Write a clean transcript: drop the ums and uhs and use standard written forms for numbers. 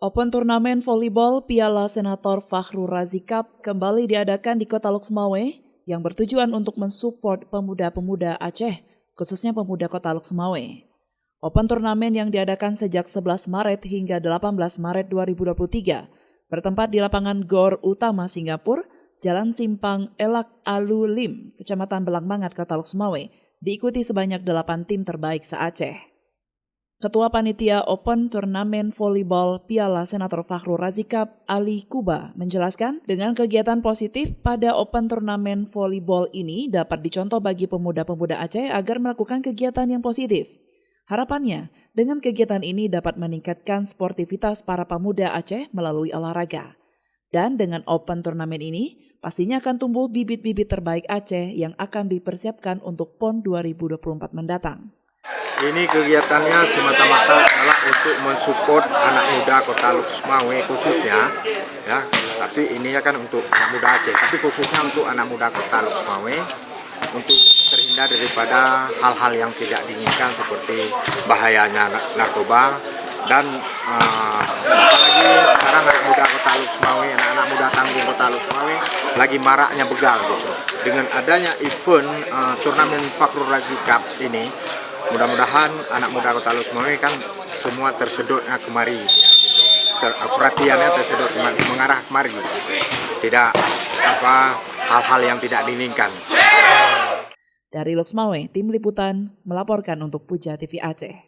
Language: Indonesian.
Open Turnamen Volleyball Piala Senator Fakhrur Razi Cup kembali diadakan di Kota Loksmawe yang bertujuan untuk mensupport pemuda-pemuda Aceh, khususnya pemuda Kota Loksmawe. Open Turnamen yang diadakan sejak 11 Maret hingga 18 Maret 2023 bertempat di lapangan GOR Utama Singapura, Jalan Simpang Elak Alu Lim, Kecamatan Belangmangat, Kota Loksmawe, diikuti sebanyak 8 tim terbaik se-Aceh. Ketua Panitia Open Turnamen Volleyball Piala Senator Fakhrur Razi Cup, Ali Kuba, menjelaskan dengan kegiatan positif pada Open Turnamen Volleyball ini dapat dicontoh bagi pemuda-pemuda Aceh agar melakukan kegiatan yang positif. Harapannya, dengan kegiatan ini dapat meningkatkan sportivitas para pemuda Aceh melalui olahraga. Dan dengan Open Turnamen ini, pastinya akan tumbuh bibit-bibit terbaik Aceh yang akan dipersiapkan untuk PON 2024 mendatang. Ini kegiatannya semata-mata adalah untuk mensupport anak muda Kota Loksmawe khususnya, ya. Tapi ini kan untuk anak muda Aceh, tapi khususnya untuk anak muda Kota Loksmawe untuk terhindar daripada hal-hal yang tidak diinginkan seperti bahayanya narkoba dan apalagi sekarang anak muda Kota Loksmawe, anak-anak muda tanggung Kota Loksmawe lagi maraknya begal gitu. Dengan adanya event turnamen Fakhrur Razi Cup ini, mudah-mudahan anak muda Kota Loksmawe kan semua tersedotnya kemari, ya, gitu. Perhatiannya tersedot mengarah kemari, gitu. Tidak hal-hal yang tidak diinginkan. Dari Loksmawe, tim liputan melaporkan untuk Puja TV Aceh.